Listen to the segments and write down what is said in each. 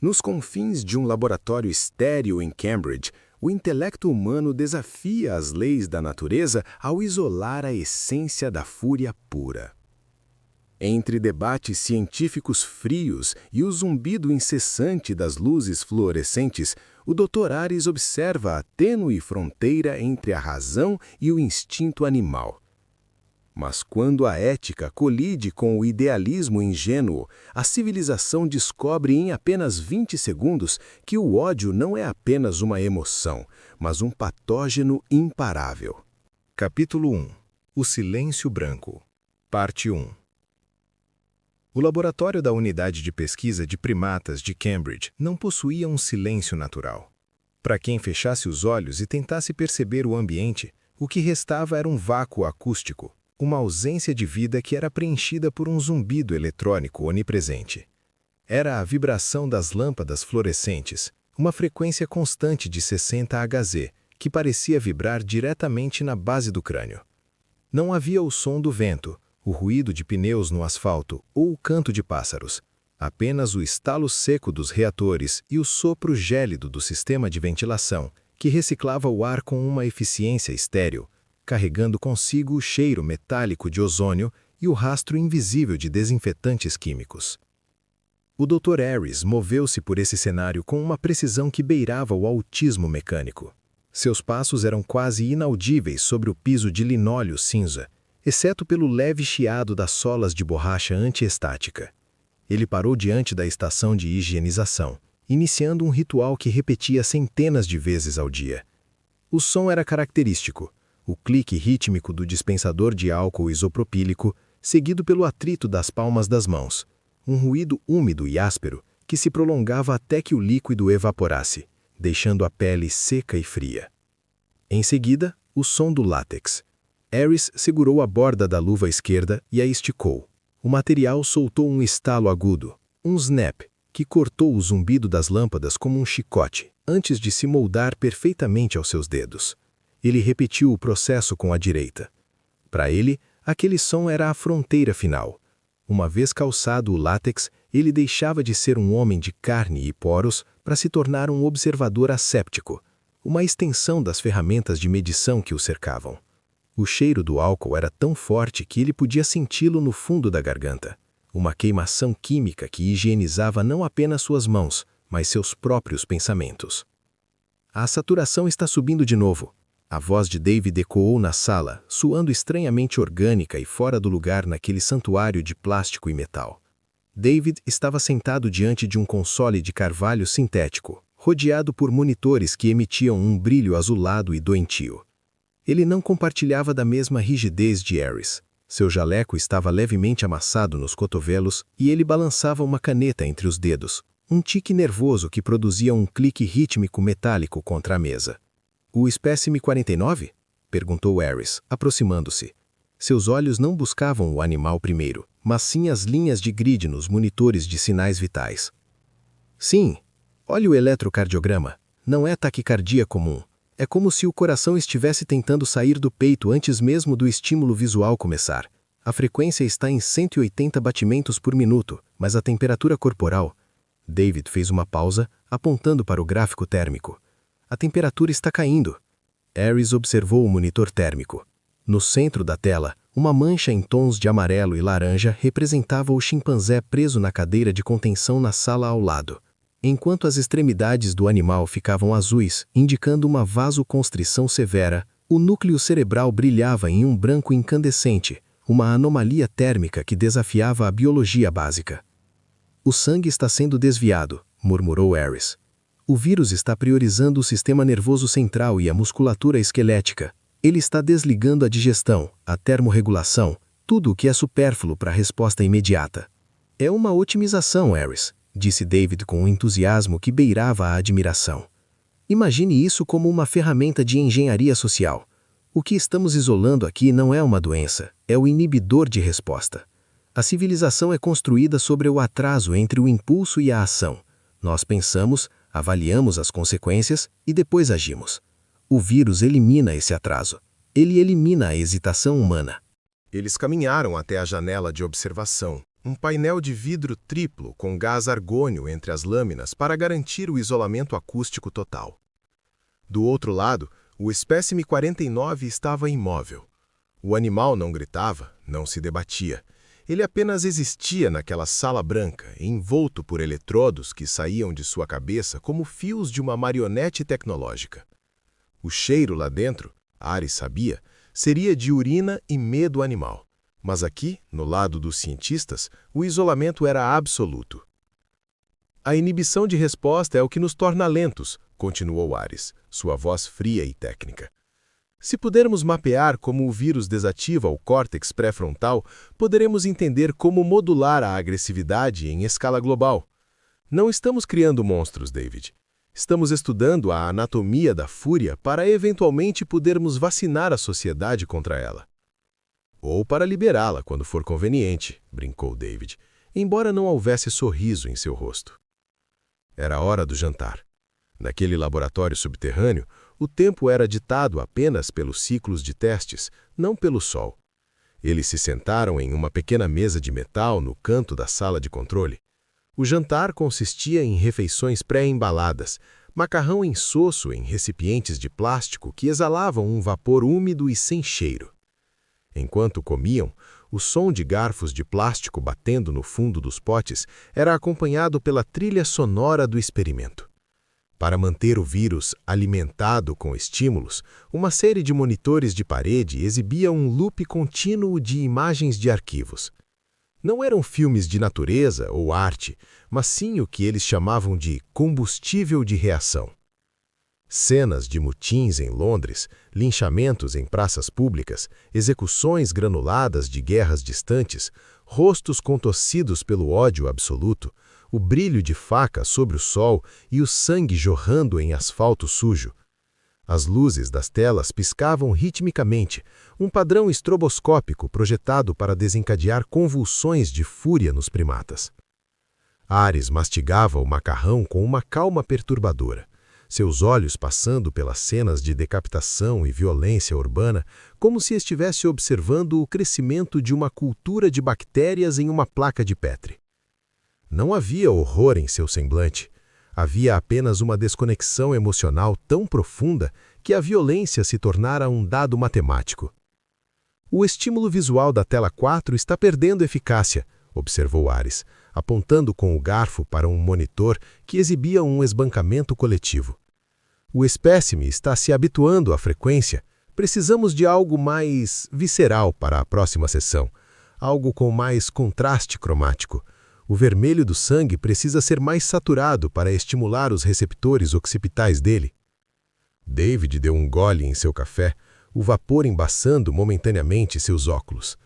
Nos confins de um laboratório estéril em Cambridge, o intelecto humano desafia as leis da natureza ao isolar a essência da fúria pura. Entre debates científicos frios e o zumbido incessante das luzes fluorescentes, o Dr. Ares observa a tênue fronteira entre a razão e o instinto animal. Mas quando a ética colide com o idealismo ingênuo, a civilização descobre em apenas 20 segundos que o ódio não é apenas uma emoção, mas um patógeno imparável. Capítulo 1. O Silêncio Branco. Parte 1. O laboratório da Unidade de Pesquisa de Primatas de Cambridge não possuía um silêncio natural. Para quem fechasse os olhos e tentasse perceber o ambiente, o que restava era um vácuo acústico, uma ausência de vida que era preenchida por um zumbido eletrônico onipresente. Era a vibração das lâmpadas fluorescentes, uma frequência constante de 60 Hz, que parecia vibrar diretamente na base do crânio. Não havia o som do vento, o ruído de pneus no asfalto ou o canto de pássaros, apenas o estalo seco dos reatores e o sopro gélido do sistema de ventilação, que reciclava o ar com uma eficiência estéril, carregando consigo o cheiro metálico de ozônio e o rastro invisível de desinfetantes químicos. O Dr. Ares moveu-se por esse cenário com uma precisão que beirava o autismo mecânico. Seus passos eram quase inaudíveis sobre o piso de linóleo cinza, exceto pelo leve chiado das solas de borracha antiestática. Ele parou diante da estação de higienização, iniciando um ritual que repetia centenas de vezes ao dia. O som era característico. O clique rítmico do dispensador de álcool isopropílico, seguido pelo atrito das palmas das mãos. Um ruído úmido e áspero que se prolongava até que o líquido evaporasse, deixando a pele seca e fria. Em seguida, o som do látex. Ares segurou a borda da luva esquerda e a esticou. O material soltou um estalo agudo, um snap, que cortou o zumbido das lâmpadas como um chicote, antes de se moldar perfeitamente aos seus dedos. Ele repetiu o processo com a direita. Para ele, aquele som era a fronteira final. Uma vez calçado o látex, ele deixava de ser um homem de carne e poros para se tornar um observador asséptico, uma extensão das ferramentas de medição que o cercavam. O cheiro do álcool era tão forte que ele podia senti-lo no fundo da garganta, uma queimação química que higienizava não apenas suas mãos, mas seus próprios pensamentos. A saturação está subindo de novo. A voz de David ecoou na sala, soando estranhamente orgânica e fora do lugar naquele santuário de plástico e metal. David estava sentado diante de um console de carvalho sintético, rodeado por monitores que emitiam um brilho azulado e doentio. Ele não compartilhava da mesma rigidez de Ares. Seu jaleco estava levemente amassado nos cotovelos e ele balançava uma caneta entre os dedos, um tique nervoso que produzia um clique rítmico metálico contra a mesa. O espécime 49? Perguntou Ares, aproximando-se. Seus olhos não buscavam o animal primeiro, mas sim as linhas de grid nos monitores de sinais vitais. Sim, olhe o eletrocardiograma. Não é taquicardia comum. É como se o coração estivesse tentando sair do peito antes mesmo do estímulo visual começar. A frequência está em 180 batimentos por minuto, mas a temperatura corporal... David fez uma pausa, apontando para o gráfico térmico. A temperatura está caindo. Ares observou o monitor térmico. No centro da tela, uma mancha em tons de amarelo e laranja representava o chimpanzé preso na cadeira de contenção na sala ao lado, enquanto as extremidades do animal ficavam azuis, indicando uma vasoconstrição severa. O núcleo cerebral brilhava em um branco incandescente, uma anomalia térmica que desafiava a biologia básica. O sangue está sendo desviado, murmurou Ares. O vírus está priorizando o sistema nervoso central e a musculatura esquelética. Ele está desligando a digestão, a termorregulação, tudo o que é supérfluo para a resposta imediata. É uma otimização, Ares, disse David com um entusiasmo que beirava a admiração. Imagine isso como uma ferramenta de engenharia social. O que estamos isolando aqui não é uma doença, é o inibidor de resposta. A civilização é construída sobre o atraso entre o impulso e a ação. Nós pensamos, avaliamos as consequências e depois agimos. O vírus elimina esse atraso. Ele elimina a hesitação humana. Eles caminharam até a janela de observação, Um painel de vidro triplo com gás argônio entre as lâminas para garantir o isolamento acústico total. Do outro lado, o espécime 49 estava imóvel. O animal não gritava, não se debatia. Ele apenas existia naquela sala branca, envolto por eletrodos que saíam de sua cabeça como fios de uma marionete tecnológica. O cheiro lá dentro, Ares sabia, seria de urina e medo animal. Mas aqui, no lado dos cientistas, o isolamento era absoluto. A inibição de resposta é o que nos torna lentos, continuou Ares, sua voz fria e técnica. Se pudermos mapear como o vírus desativa o córtex pré-frontal, poderemos entender como modular a agressividade em escala global. Não estamos criando monstros, David. Estamos estudando a anatomia da fúria para eventualmente podermos vacinar a sociedade contra ela. Ou para liberá-la quando for conveniente, brincou David, embora não houvesse sorriso em seu rosto. Era hora do jantar. Naquele laboratório subterrâneo, o tempo era ditado apenas pelos ciclos de testes, não pelo sol. Eles se sentaram em uma pequena mesa de metal no canto da sala de controle. O jantar consistia em refeições pré-embaladas, macarrão insosso em recipientes de plástico que exalavam um vapor úmido e sem cheiro. Enquanto comiam, o som de garfos de plástico batendo no fundo dos potes era acompanhado pela trilha sonora do experimento. Para manter o vírus alimentado com estímulos, uma série de monitores de parede exibia um loop contínuo de imagens de arquivos. Não eram filmes de natureza ou arte, mas sim o que eles chamavam de combustível de reação. Cenas de motins em Londres, linchamentos em praças públicas, execuções granuladas de guerras distantes, rostos contorcidos pelo ódio absoluto, o brilho de faca sobre o sol e o sangue jorrando em asfalto sujo. As luzes das telas piscavam ritmicamente, um padrão estroboscópico projetado para desencadear convulsões de fúria nos primatas. Ares mastigava o macarrão com uma calma perturbadora, seus olhos passando pelas cenas de decapitação e violência urbana, como se estivesse observando o crescimento de uma cultura de bactérias em uma placa de Petri. Não havia horror em seu semblante. Havia apenas uma desconexão emocional tão profunda que a violência se tornara um dado matemático. O estímulo visual da tela 4 está perdendo eficácia, observou Ares, apontando com o garfo para um monitor que exibia um esbancamento coletivo. O espécime está se habituando à frequência. Precisamos de algo mais visceral para a próxima sessão, algo com mais contraste cromático. O vermelho do sangue precisa ser mais saturado para estimular os receptores occipitais dele. David deu um gole em seu café, o vapor embaçando momentaneamente seus óculos.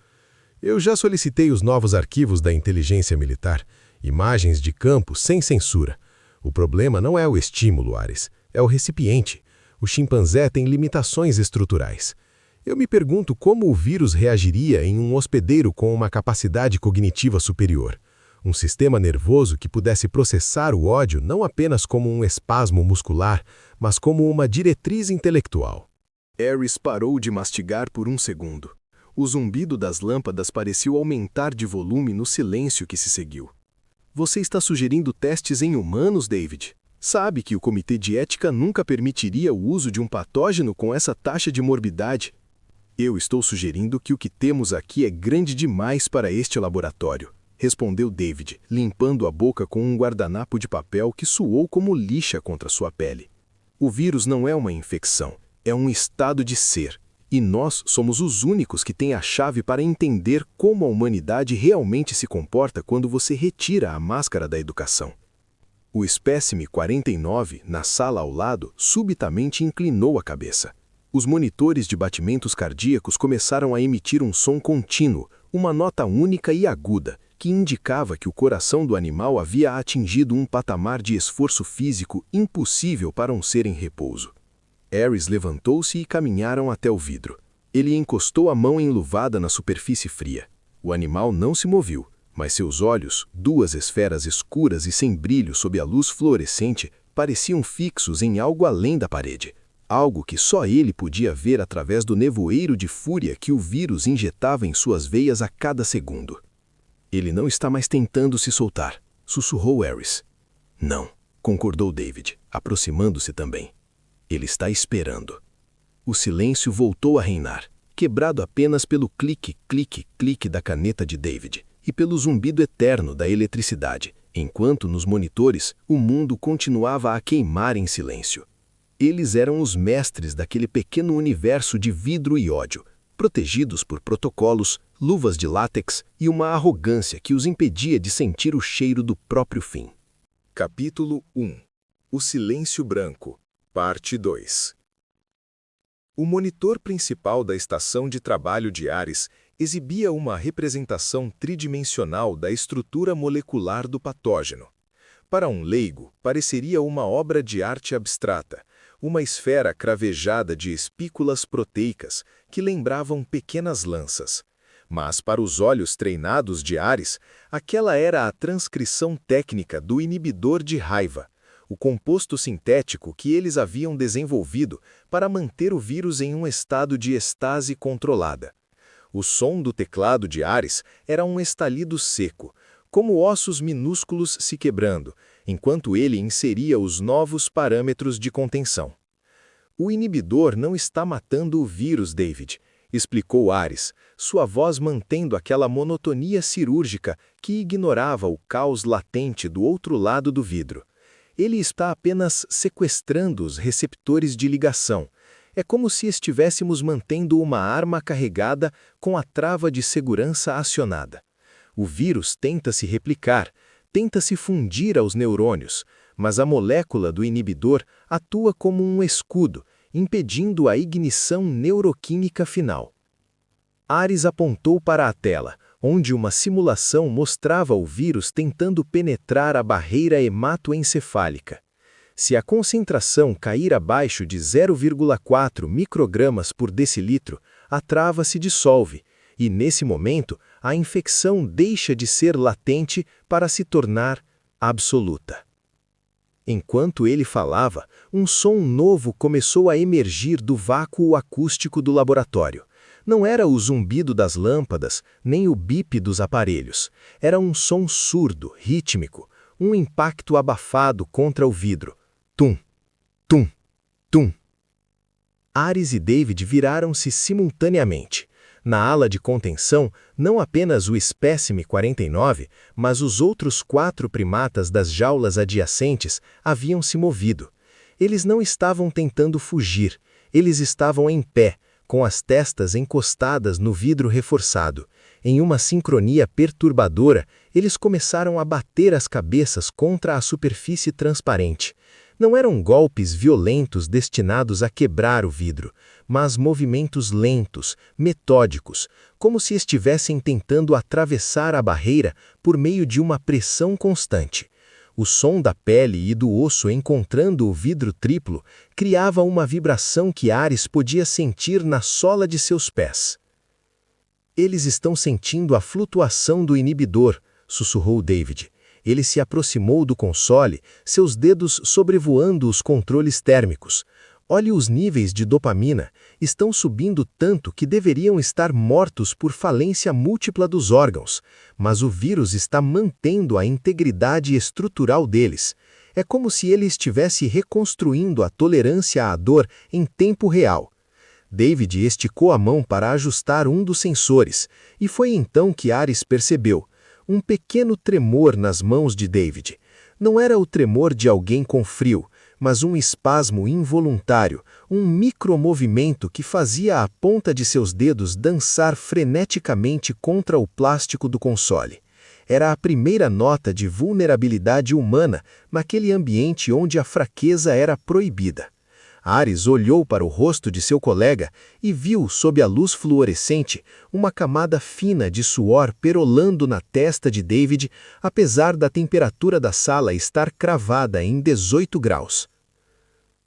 Eu já solicitei os novos arquivos da inteligência militar, imagens de campo sem censura. O problema não é o estímulo, Ares, é o recipiente. O chimpanzé tem limitações estruturais. Eu me pergunto como o vírus reagiria em um hospedeiro com uma capacidade cognitiva superior. Um sistema nervoso que pudesse processar o ódio não apenas como um espasmo muscular, mas como uma diretriz intelectual. Ares parou de mastigar por um segundo. O zumbido das lâmpadas pareceu aumentar de volume no silêncio que se seguiu. Você está sugerindo testes em humanos, David? Sabe que o Comitê de Ética nunca permitiria o uso de um patógeno com essa taxa de morbidade? Eu estou sugerindo que o que temos aqui é grande demais para este laboratório, respondeu David, limpando a boca com um guardanapo de papel que suou como lixa contra sua pele. O vírus não é uma infecção, é um estado de ser, e nós somos os únicos que têm a chave para entender como a humanidade realmente se comporta quando você retira a máscara da educação. O espécime 49, na sala ao lado, subitamente inclinou a cabeça. Os monitores de batimentos cardíacos começaram a emitir um som contínuo, uma nota única e aguda, que indicava que o coração do animal havia atingido um patamar de esforço físico impossível para um ser em repouso. Ares levantou-se e caminharam até o vidro. Ele encostou a mão enluvada na superfície fria. O animal não se moveu, mas seus olhos, duas esferas escuras e sem brilho sob a luz fluorescente, pareciam fixos em algo além da parede. Algo que só ele podia ver através do nevoeiro de fúria que o vírus injetava em suas veias a cada segundo. Ele não está mais tentando se soltar, sussurrou Ares. Não, concordou David, aproximando-se também. Ele está esperando. O silêncio voltou a reinar, quebrado apenas pelo clique, clique, clique da caneta de David e pelo zumbido eterno da eletricidade, enquanto nos monitores o mundo continuava a queimar em silêncio. Eles eram os mestres daquele pequeno universo de vidro e ódio, protegidos por protocolos, luvas de látex e uma arrogância que os impedia de sentir o cheiro do próprio fim. Capítulo 1. O Silêncio Branco, Parte 2. O monitor principal da estação de trabalho de Ares exibia uma representação tridimensional da estrutura molecular do patógeno. Para um leigo, pareceria uma obra de arte abstrata, uma esfera cravejada de espículas proteicas que lembravam pequenas lanças. Mas para os olhos treinados de Ares, aquela era a transcrição técnica do inibidor de raiva, o composto sintético que eles haviam desenvolvido para manter o vírus em um estado de estase controlada. O som do teclado de Ares era um estalido seco, como ossos minúsculos se quebrando, enquanto ele inseria os novos parâmetros de contenção. O inibidor não está matando o vírus, David, explicou Ares, sua voz mantendo aquela monotonia cirúrgica que ignorava o caos latente do outro lado do vidro. Ele está apenas sequestrando os receptores de ligação. É como se estivéssemos mantendo uma arma carregada com a trava de segurança acionada. O vírus tenta se replicar, tenta se fundir aos neurônios, mas a molécula do inibidor atua como um escudo, impedindo a ignição neuroquímica final. Ares apontou para a tela, onde uma simulação mostrava o vírus tentando penetrar a barreira hematoencefálica. Se a concentração cair abaixo de 0,4 microgramas por decilitro, a trava se dissolve, e nesse momento a infecção deixa de ser latente para se tornar absoluta. Enquanto ele falava, um som novo começou a emergir do vácuo acústico do laboratório. Não era o zumbido das lâmpadas, nem o bip dos aparelhos. Era um som surdo, rítmico, um impacto abafado contra o vidro. Tum, tum, tum. Ares e David viraram-se simultaneamente. Na ala de contenção, não apenas o espécime 49, mas os outros 4 primatas das jaulas adjacentes haviam se movido. Eles não estavam tentando fugir, eles estavam em pé, com as testas encostadas no vidro reforçado. Em uma sincronia perturbadora, eles começaram a bater as cabeças contra a superfície transparente. Não eram golpes violentos destinados a quebrar o vidro, mas movimentos lentos, metódicos, como se estivessem tentando atravessar a barreira por meio de uma pressão constante. O som da pele e do osso encontrando o vidro triplo criava uma vibração que Ares podia sentir na sola de seus pés. Eles estão sentindo a flutuação do inibidor, sussurrou David. Ele se aproximou do console, seus dedos sobrevoando os controles térmicos. Olhe os níveis de dopamina, estão subindo tanto que deveriam estar mortos por falência múltipla dos órgãos, mas o vírus está mantendo a integridade estrutural deles. É como se ele estivesse reconstruindo a tolerância à dor em tempo real. David esticou a mão para ajustar um dos sensores, e foi então que Ares percebeu um pequeno tremor nas mãos de David. Não era o tremor de alguém com frio, mas um espasmo involuntário, um micromovimento que fazia a ponta de seus dedos dançar freneticamente contra o plástico do console. Era a primeira nota de vulnerabilidade humana naquele ambiente onde a fraqueza era proibida. Ares olhou para o rosto de seu colega e viu, sob a luz fluorescente, uma camada fina de suor perolando na testa de David, apesar da temperatura da sala estar cravada em 18 graus.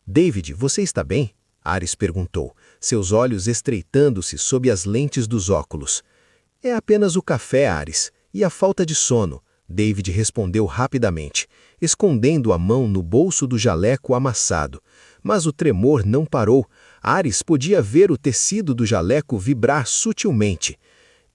David, você está bem? Ares perguntou, seus olhos estreitando-se sob as lentes dos óculos. É apenas o café, Ares, e a falta de sono, David respondeu rapidamente, escondendo a mão no bolso do jaleco amassado. Mas o tremor não parou. Ares podia ver o tecido do jaleco vibrar sutilmente.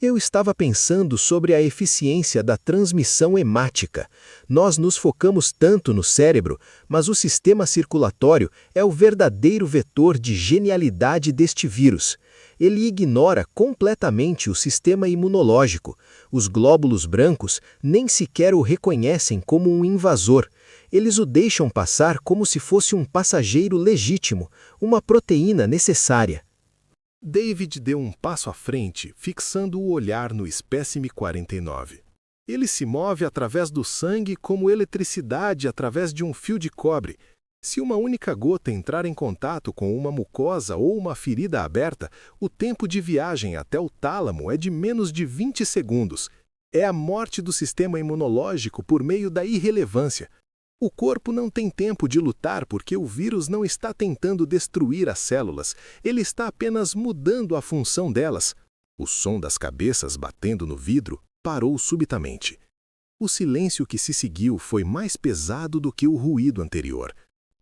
Eu estava pensando sobre a eficiência da transmissão hemática. Nós nos focamos tanto no cérebro, mas o sistema circulatório é o verdadeiro vetor de genialidade deste vírus. Ele ignora completamente o sistema imunológico. Os glóbulos brancos nem sequer o reconhecem como um invasor. Eles o deixam passar como se fosse um passageiro legítimo, uma proteína necessária. David deu um passo à frente, fixando o olhar no espécime 49. Ele se move através do sangue como eletricidade através de um fio de cobre. Se uma única gota entrar em contato com uma mucosa ou uma ferida aberta, o tempo de viagem até o tálamo é de menos de 20 segundos. É a morte do sistema imunológico por meio da irrelevância. O corpo não tem tempo de lutar porque o vírus não está tentando destruir as células, ele está apenas mudando a função delas. O som das cabeças batendo no vidro parou subitamente. O silêncio que se seguiu foi mais pesado do que o ruído anterior.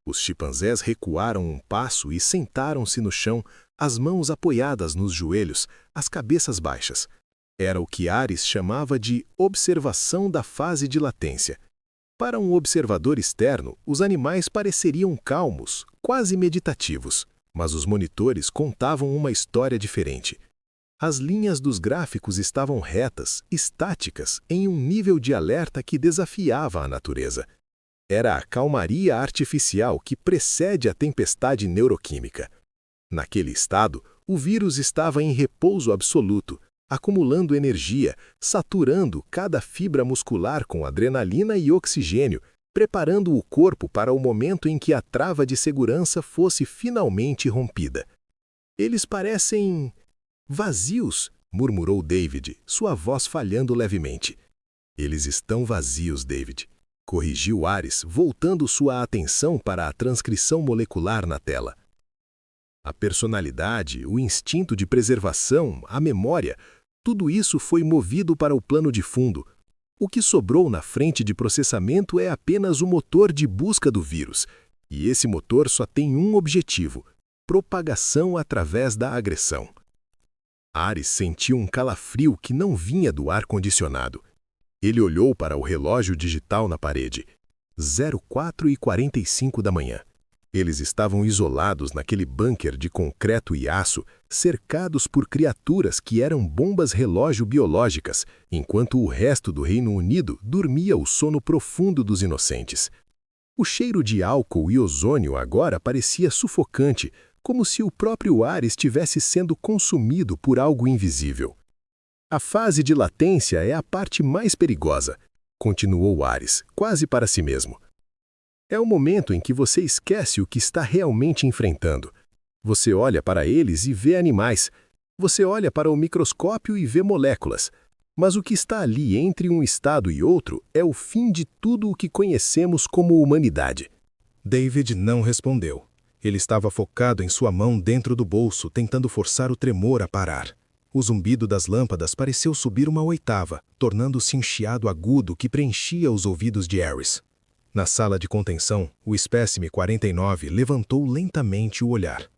Os chimpanzés recuaram um passo e sentaram-se no chão, as mãos apoiadas nos joelhos, as cabeças baixas. Era o que Ares chamava de observação da fase de latência. Para um observador externo, os animais pareceriam calmos, quase meditativos, mas os monitores contavam uma história diferente. As linhas dos gráficos estavam retas, estáticas, em um nível de alerta que desafiava a natureza. Era a calmaria artificial que precede a tempestade neuroquímica. Naquele estado, o vírus estava em repouso absoluto, acumulando energia, saturando cada fibra muscular com adrenalina e oxigênio, preparando o corpo para o momento em que a trava de segurança fosse finalmente rompida. Eles parecem vazios, murmurou David, sua voz falhando levemente. Eles estão vazios, David, corrigiu Ares, voltando sua atenção para a transcrição molecular na tela. A personalidade, o instinto de preservação, a memória, tudo isso foi movido para o plano de fundo. O que sobrou na frente de processamento é apenas o motor de busca do vírus. E esse motor só tem um objetivo: propagação através da agressão. Ares sentiu um calafrio que não vinha do ar-condicionado. Ele olhou para o relógio digital na parede. 04h45 da manhã. Eles estavam isolados naquele bunker de concreto e aço, cercados por criaturas que eram bombas relógio biológicas, enquanto o resto do Reino Unido dormia o sono profundo dos inocentes. O cheiro de álcool e ozônio agora parecia sufocante, como se o próprio ar estivesse sendo consumido por algo invisível. A fase de latência é a parte mais perigosa, continuou Ares, quase para si mesmo. É o momento em que você esquece o que está realmente enfrentando. Você olha para eles e vê animais. Você olha para o microscópio e vê moléculas. Mas o que está ali entre um estado e outro é o fim de tudo o que conhecemos como humanidade. David não respondeu. Ele estava focado em sua mão dentro do bolso, tentando forçar o tremor a parar. O zumbido das lâmpadas pareceu subir uma oitava, tornando-se um chiado agudo que preenchia os ouvidos de Ares. Na sala de contenção, o espécime 49 levantou lentamente o olhar.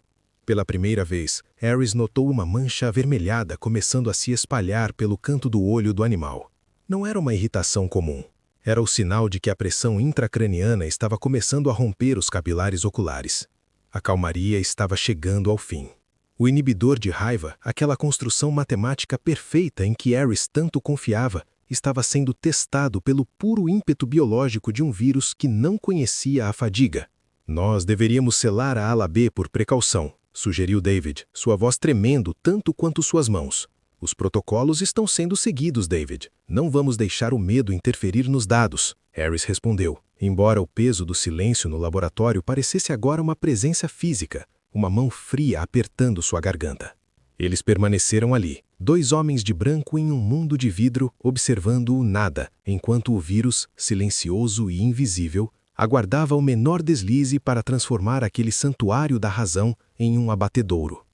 Pela primeira vez, Ares notou uma mancha avermelhada começando a se espalhar pelo canto do olho do animal. Não era uma irritação comum. Era o sinal de que a pressão intracraniana estava começando a romper os capilares oculares. A calmaria estava chegando ao fim. O inibidor de raiva, aquela construção matemática perfeita em que Ares tanto confiava, estava sendo testado pelo puro ímpeto biológico de um vírus que não conhecia a fadiga. Nós deveríamos selar a ala B por precaução, sugeriu David, sua voz tremendo tanto quanto suas mãos. Os protocolos estão sendo seguidos, David. Não vamos deixar o medo interferir nos dados. Ares respondeu, embora o peso do silêncio no laboratório parecesse agora uma presença física, uma mão fria apertando sua garganta. Eles permaneceram ali, dois homens de branco em um mundo de vidro, observando o nada, enquanto o vírus, silencioso e invisível, aguardava o menor deslize para transformar aquele santuário da razão em um abatedouro.